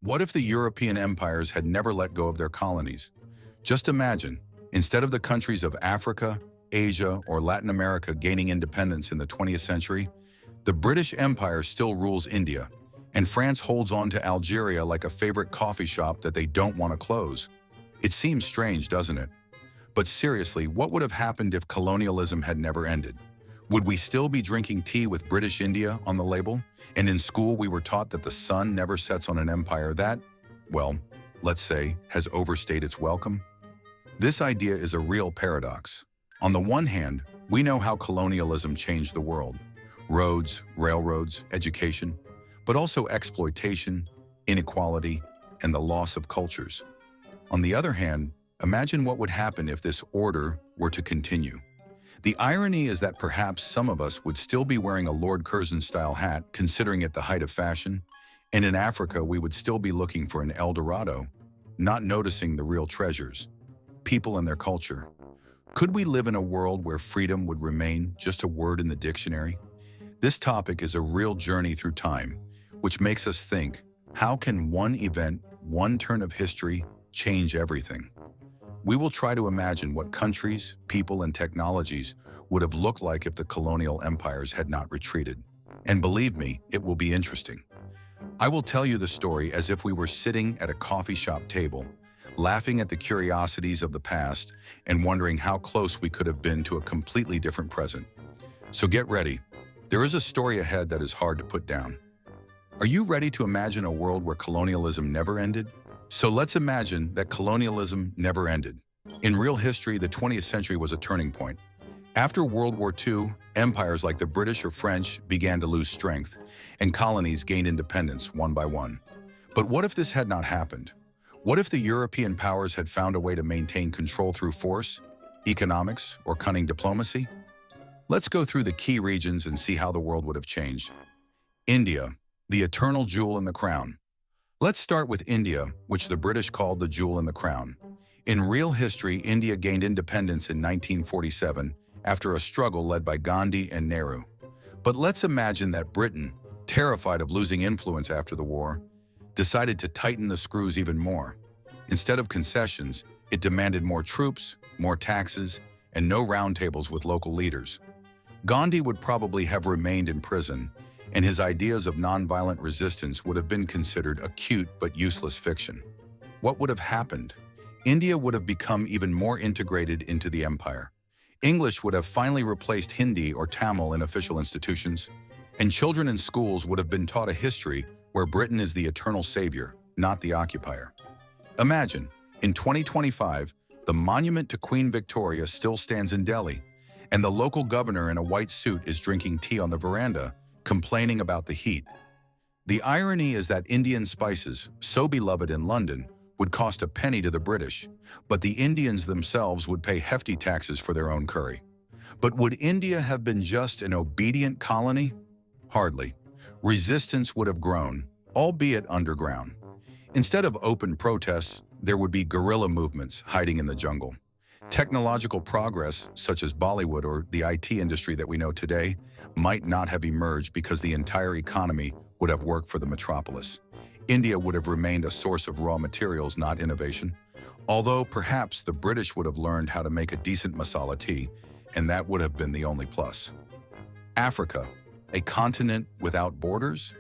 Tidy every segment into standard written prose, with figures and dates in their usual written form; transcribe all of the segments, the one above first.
What if the European empires had never let go of their colonies? Just imagine, instead of the countries of Africa, Asia, or Latin America gaining independence in the 20th century, the British Empire still rules India, and France holds on to Algeria like a favorite coffee shop that they don't want to close. It seems strange, doesn't it? But seriously, what would have happened if colonialism had never ended? Would we still be drinking tea with British India on the label? And in school we were taught that the sun never sets on an empire that, well, let's say, has overstayed its welcome? This idea is a real paradox. On the one hand, we know how colonialism changed the world. Roads, railroads, education, but also exploitation, inequality, and the loss of cultures. On the other hand, imagine what would happen if this order were to continue. The irony is that perhaps some of us would still be wearing a Lord Curzon-style hat, considering it the height of fashion, and in Africa we would still be looking for an El Dorado, not noticing the real treasures, people and their culture. Could we live in a world where freedom would remain just a word in the dictionary? This topic is a real journey through time, which makes us think, how can one event, one turn of history, change everything? We will try to imagine what countries, people, and technologies would have looked like if the colonial empires had not retreated. And believe me, it will be interesting. I will tell you the story as if we were sitting at a coffee shop table, laughing at the curiosities of the past and wondering how close we could have been to a completely different present. So get ready. There is a story ahead that is hard to put down. Are you ready to imagine a world where colonialism never ended? So let's imagine that colonialism never ended. In real history, the 20th century was a turning point. After World War II, empires like the British or French began to lose strength, and colonies gained independence one by one. But what if this had not happened? What if the European powers had found a way to maintain control through force, economics, or cunning diplomacy? Let's go through the key regions and see how the world would have changed. India, the eternal jewel in the crown. Let's start with India, which the British called the jewel in the crown. In real history, India gained independence in 1947 after a struggle led by Gandhi and Nehru. But let's imagine that Britain, terrified of losing influence after the war, decided to tighten the screws even more. Instead of concessions, it demanded more troops, more taxes, and no roundtables with local leaders. Gandhi would probably have remained in prison, and his ideas of nonviolent resistance would have been considered a cute but useless fiction. What would have happened? India would have become even more integrated into the empire. English would have finally replaced Hindi or Tamil in official institutions, and children in schools would have been taught a history where Britain is the eternal savior, not the occupier. Imagine, in 2025, the monument to Queen Victoria still stands in Delhi, and the local governor in a white suit is drinking tea on the veranda, complaining about the heat. The irony is that Indian spices, so beloved in London, would cost a penny to the British, but the Indians themselves would pay hefty taxes for their own curry. But would India have been just an obedient colony? Hardly. Resistance would have grown, albeit underground. Instead of open protests, there would be guerrilla movements hiding in the jungle. Technological progress, such as Bollywood or the IT industry that we know today, might not have emerged because the entire economy would have worked for the metropolis. India would have remained a source of raw materials, not innovation. Although perhaps the British would have learned how to make a decent masala tea, and that would have been the only plus. Africa, a continent without borders?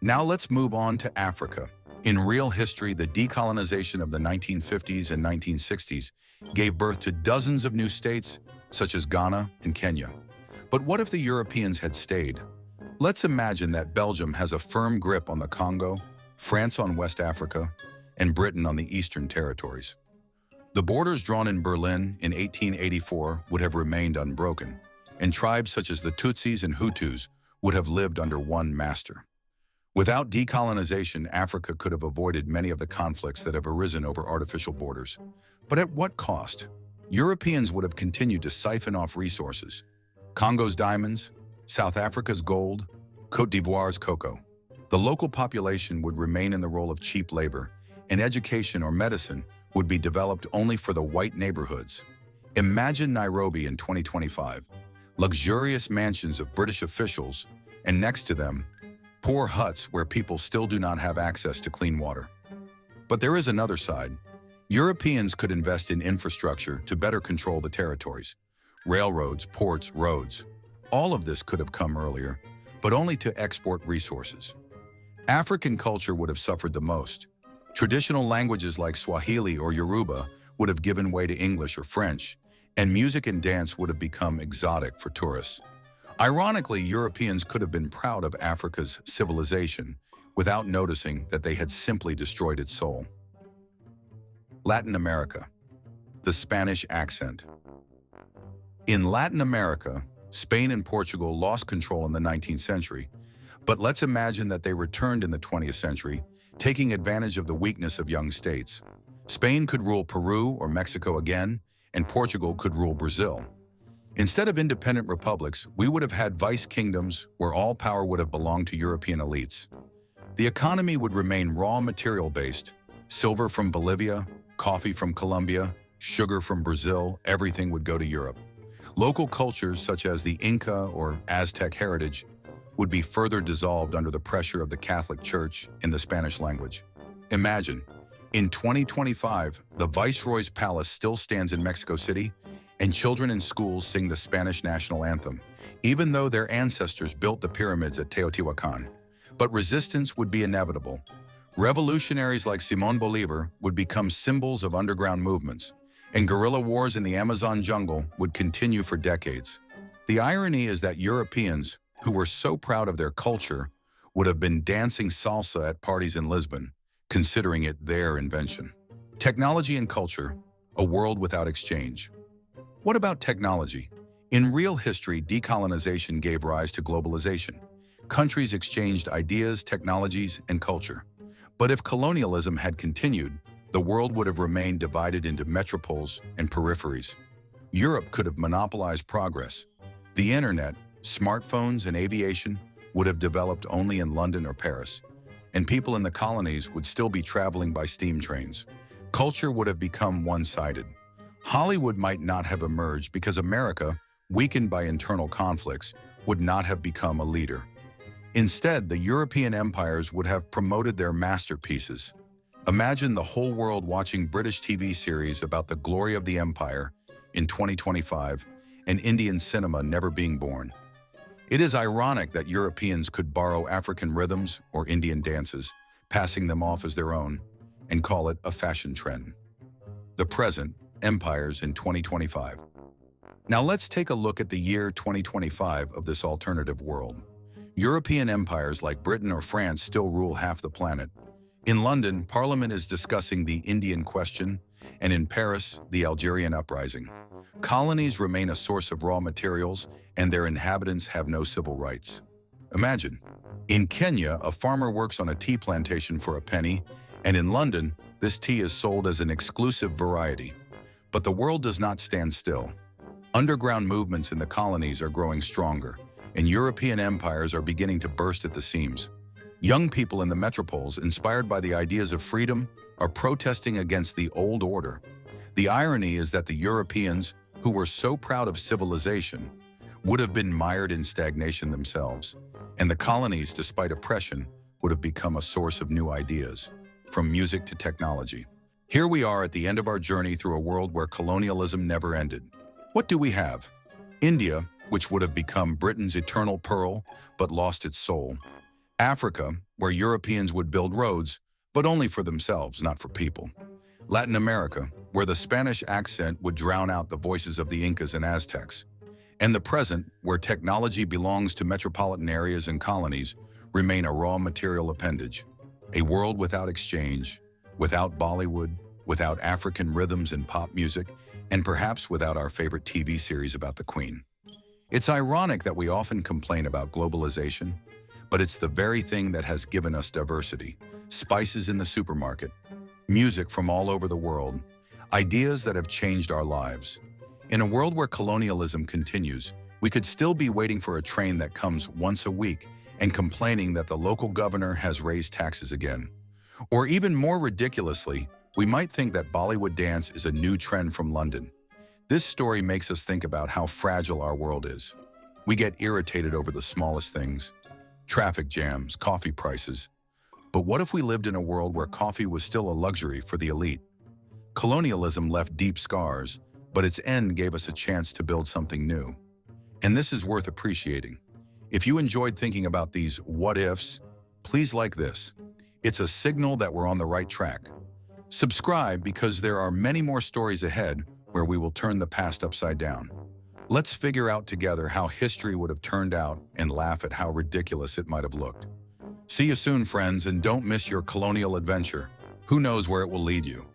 Now let's move on to Africa. In real history, the decolonization of the 1950s and 1960s gave birth to dozens of new states, such as Ghana and Kenya. But what if the Europeans had stayed? Let's imagine that Belgium has a firm grip on the Congo, France on West Africa, and Britain on the Eastern Territories. The borders drawn in Berlin in 1884 would have remained unbroken, and tribes such as the Tutsis and Hutus would have lived under one master. Without decolonization, Africa could have avoided many of the conflicts that have arisen over artificial borders. But at what cost? Europeans would have continued to siphon off resources. Congo's diamonds, South Africa's gold, Côte d'Ivoire's cocoa. The local population would remain in the role of cheap labor, and education or medicine would be developed only for the white neighborhoods. Imagine Nairobi in 2025, luxurious mansions of British officials, and next to them, poor huts where people still do not have access to clean water. But there is another side. Europeans could invest in infrastructure to better control the territories. Railroads, ports, roads. All of this could have come earlier, but only to export resources. African culture would have suffered the most. Traditional languages like Swahili or Yoruba would have given way to English or French, and music and dance would have become exotic for tourists. Ironically, Europeans could have been proud of Africa's civilization without noticing that they had simply destroyed its soul. Latin America. The Spanish accent. In Latin America, Spain and Portugal lost control in the 19th century, but let's imagine that they returned in the 20th century, taking advantage of the weakness of young states. Spain could rule Peru or Mexico again, and Portugal could rule Brazil. Instead of independent republics, we would have had vice kingdoms where all power would have belonged to European elites. The economy would remain raw material-based: silver from Bolivia, coffee from Colombia, sugar from Brazil, everything would go to Europe. Local cultures such as the Inca or Aztec heritage would be further dissolved under the pressure of the Catholic Church in the Spanish language. Imagine, in 2025, the Viceroy's palace still stands in Mexico City, and children in schools sing the Spanish national anthem, even though their ancestors built the pyramids at Teotihuacan. But resistance would be inevitable. Revolutionaries like Simón Bolívar would become symbols of underground movements, and guerrilla wars in the Amazon jungle would continue for decades. The irony is that Europeans, who were so proud of their culture, would have been dancing salsa at parties in Lisbon, considering it their invention. Technology and culture, a world without exchange. What about technology? In real history, decolonization gave rise to globalization. Countries exchanged ideas, technologies, and culture. But if colonialism had continued, the world would have remained divided into metropoles and peripheries. Europe could have monopolized progress. The internet, smartphones, and aviation would have developed only in London or Paris, and people in the colonies would still be traveling by steam trains. Culture would have become one-sided. Hollywood might not have emerged because America, weakened by internal conflicts, would not have become a leader. Instead, the European empires would have promoted their masterpieces. Imagine the whole world watching British TV series about the glory of the empire in 2025, and Indian cinema never being born. It is ironic that Europeans could borrow African rhythms or Indian dances, passing them off as their own, and call it a fashion trend. The present, empires in 2025. Now let's take a look at the year 2025 of this alternative world. European empires like Britain or France still rule half the planet. In London, Parliament is discussing the Indian question, and in Paris, the Algerian uprising. Colonies remain a source of raw materials, and their inhabitants have no civil rights. Imagine, in Kenya, a farmer works on a tea plantation for a penny, and in London, this tea is sold as an exclusive variety. But the world does not stand still. Underground movements in the colonies are growing stronger, and European empires are beginning to burst at the seams. Young people in the metropoles, inspired by the ideas of freedom, are protesting against the old order. The irony is that the Europeans, who were so proud of civilization, would have been mired in stagnation themselves, and the colonies, despite oppression, would have become a source of new ideas, from music to technology. Here we are at the end of our journey through a world where colonialism never ended. What do we have? India, which would have become Britain's eternal pearl, but lost its soul. Africa, where Europeans would build roads, but only for themselves, not for people. Latin America, where the Spanish accent would drown out the voices of the Incas and Aztecs. And the present, where technology belongs to metropolitan areas and colonies, remain a raw material appendage. A world without exchange, without Bollywood, without African rhythms and pop music, and perhaps without our favorite TV series about the Queen. It's ironic that we often complain about globalization, but it's the very thing that has given us diversity. Spices in the supermarket, music from all over the world, ideas that have changed our lives. In a world where colonialism continues, we could still be waiting for a train that comes once a week and complaining that the local governor has raised taxes again. Or even more ridiculously, we might think that Bollywood dance is a new trend from London. This story makes us think about how fragile our world is. We get irritated over the smallest things. traffic jams, coffee prices. But what if we lived in a world where coffee was still a luxury for the elite? Colonialism left deep scars, but its end gave us a chance to build something new. And this is worth appreciating. If you enjoyed thinking about these what-ifs, please like this. It's a signal that we're on the right track. Subscribe because there are many more stories ahead where we will turn the past upside down. Let's figure out together how history would have turned out and laugh at how ridiculous it might have looked. See you soon, friends, and don't miss your colonial adventure. Who knows where it will lead you?